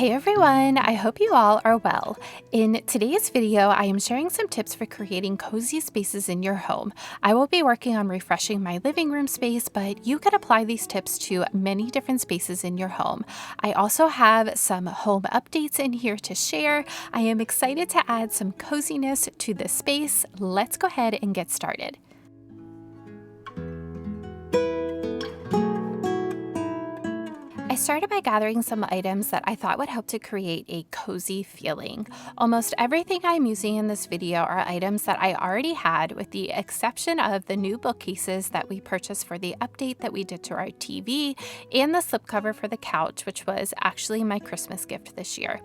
Hey everyone, I hope you all are well. In today's video, I am sharing some tips for creating cozy spaces in your home. I will be working on refreshing my living room space, but you can apply these tips to many different spaces in your home. I also have some home updates in here to share. I am excited to add some coziness to the space. Let's go ahead and get started. I started by gathering some items that I thought would help to create a cozy feeling. Almost everything I'm using in this video are items that I already had, with the exception of the new bookcases that we purchased for the update that we did to our TV and the slipcover for the couch, which was actually my Christmas gift this year.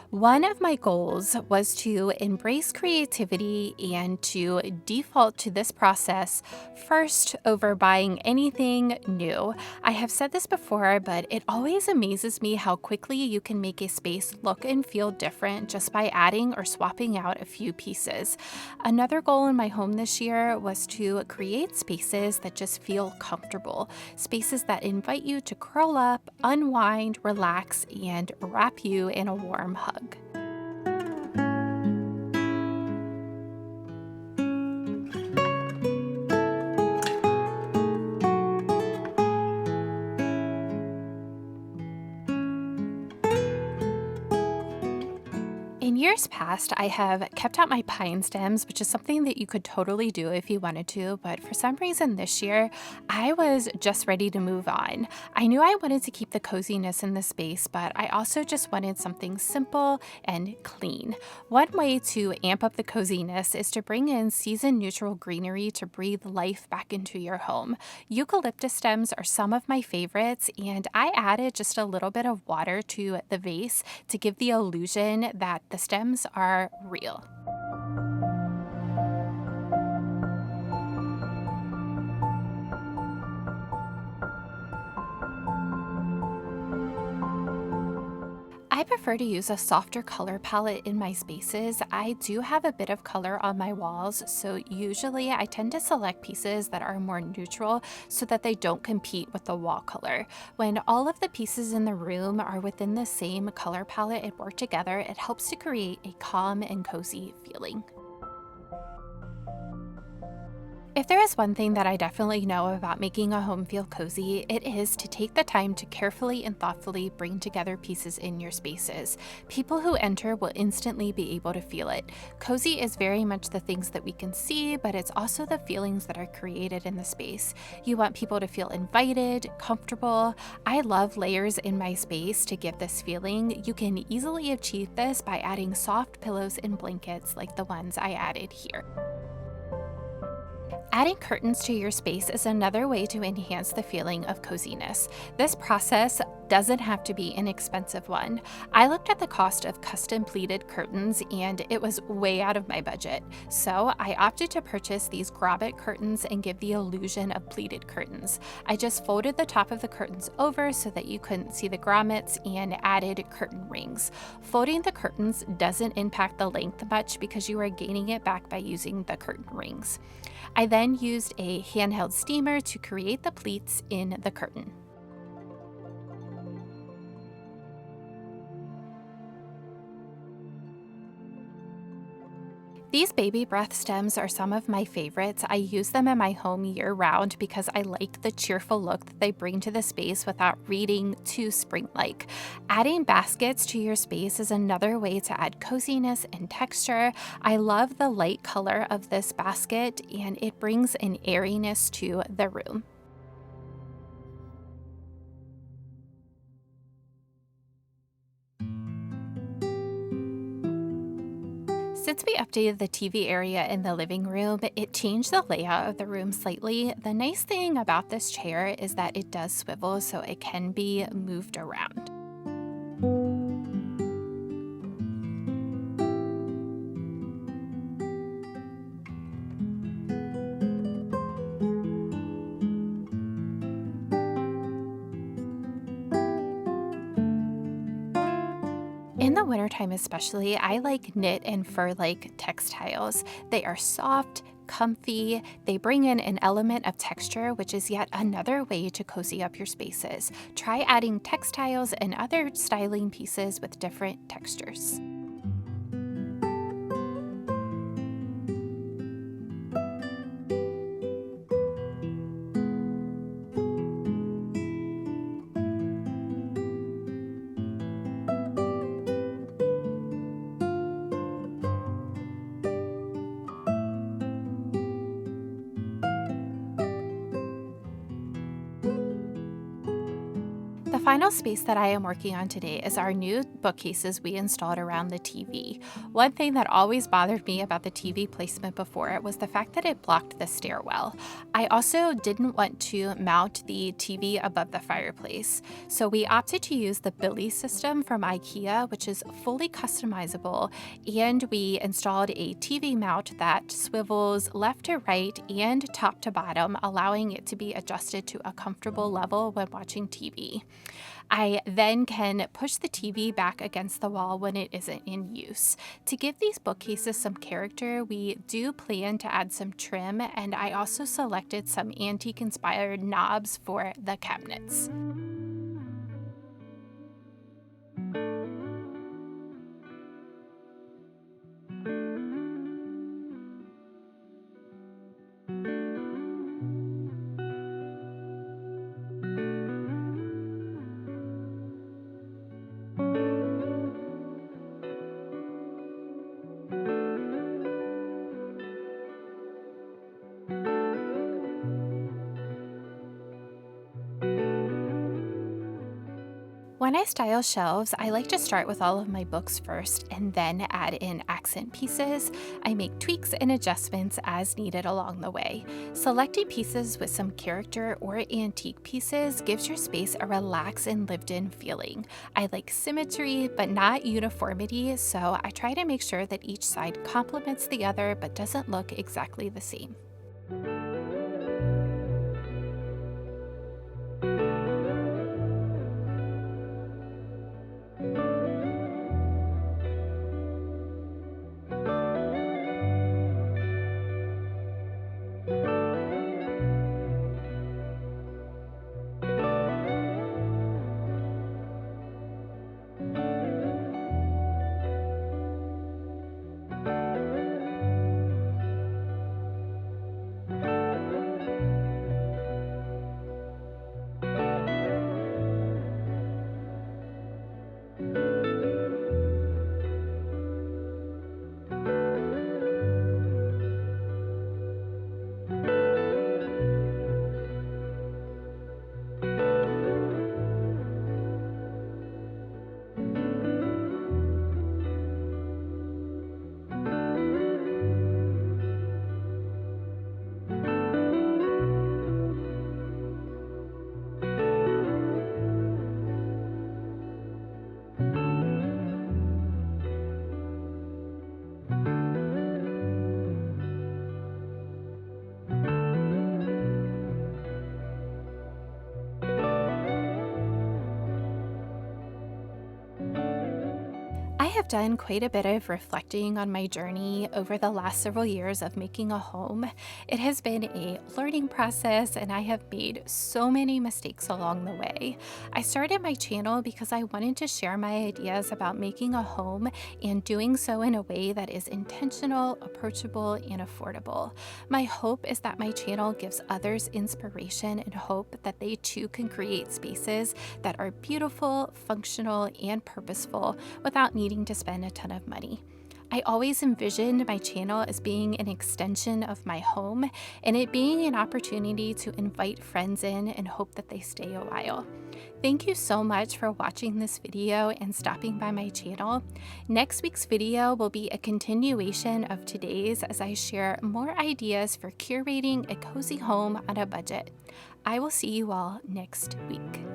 One of my goals was to embrace creativity and to default to this process first over buying anything new. I have said this before, but it always amazes me how quickly you can make a space look and feel different just by adding or swapping out a few pieces. Another goal in my home this year was to create spaces that just feel comfortable, spaces that invite you to curl up, unwind, relax, and wrap you in a warm hug. In years past, I have kept out my pine stems, which is something that you could totally do if you wanted to, but for some reason this year, I was just ready to move on. I knew I wanted to keep the coziness in the space, but I also just wanted something simple and clean. One way to amp up the coziness is to bring in season-neutral greenery to breathe life back into your home. Eucalyptus stems are some of my favorites, and I added just a little bit of water to the vase to give the illusion that the stems are real. I prefer to use a softer color palette in my spaces. I do have a bit of color on my walls, so usually I tend to select pieces that are more neutral so that they don't compete with the wall color. When all of the pieces in the room are within the same color palette and work together, it helps to create a calm and cozy feeling. If there is one thing that I definitely know about making a home feel cozy, it is to take the time to carefully and thoughtfully bring together pieces in your spaces. People who enter will instantly be able to feel it. Cozy is very much the things that we can see, but it's also the feelings that are created in the space. You want people to feel invited, comfortable. I love layers in my space to give this feeling. You can easily achieve this by adding soft pillows and blankets like the ones I added here. Adding curtains to your space is another way to enhance the feeling of coziness. This process doesn't have to be an expensive one. I looked at the cost of custom pleated curtains and it was way out of my budget. So I opted to purchase these grommet curtains and give the illusion of pleated curtains. I just folded the top of the curtains over so that you couldn't see the grommets and added curtain rings. Folding the curtains doesn't impact the length much because you are gaining it back by using the curtain rings. I then used a handheld steamer to create the pleats in the curtain. These baby breath stems are some of my favorites. I use them in my home year-round because I like the cheerful look that they bring to the space without reading too spring-like. Adding baskets to your space is another way to add coziness and texture. I love the light color of this basket, and it brings an airiness to the room. Since we updated the TV area in the living room, it changed the layout of the room slightly. The nice thing about this chair is that it does swivel, so it can be moved around. In the winter summertime especially, I like knit and fur-like textiles. They are soft, comfy, they bring in an element of texture, which is yet another way to cozy up your spaces. Try adding textiles and other styling pieces with different textures. The final space that I am working on today is our new bookcases we installed around the TV. One thing that always bothered me about the TV placement before was the fact that it blocked the stairwell. I also didn't want to mount the TV above the fireplace, so we opted to use the Billy system from Ikea, which is fully customizable, and we installed a TV mount that swivels left to right and top to bottom, allowing it to be adjusted to a comfortable level when watching TV. I then can push the TV back against the wall when it isn't in use. To give these bookcases some character, we do plan to add some trim, and I also selected some antique-inspired knobs for the cabinets. When I style shelves, I like to start with all of my books first and then add in accent pieces. I make tweaks and adjustments as needed along the way. Selecting pieces with some character or antique pieces gives your space a relaxed and lived-in feeling. I like symmetry, but not uniformity, so I try to make sure that each side complements the other but doesn't look exactly the same. I have done quite a bit of reflecting on my journey over the last several years of making a home. It has been a learning process, and I have made so many mistakes along the way. I started my channel because I wanted to share my ideas about making a home and doing so in a way that is intentional, approachable, and affordable. My hope is that my channel gives others inspiration and hope that they too can create spaces that are beautiful, functional, and purposeful without needing to spend a ton of money. I always envisioned my channel as being an extension of my home and it being an opportunity to invite friends in and hope that they stay a while. Thank you so much for watching this video and stopping by my channel. Next week's video will be a continuation of today's as I share more ideas for curating a cozy home on a budget. I will see you all next week.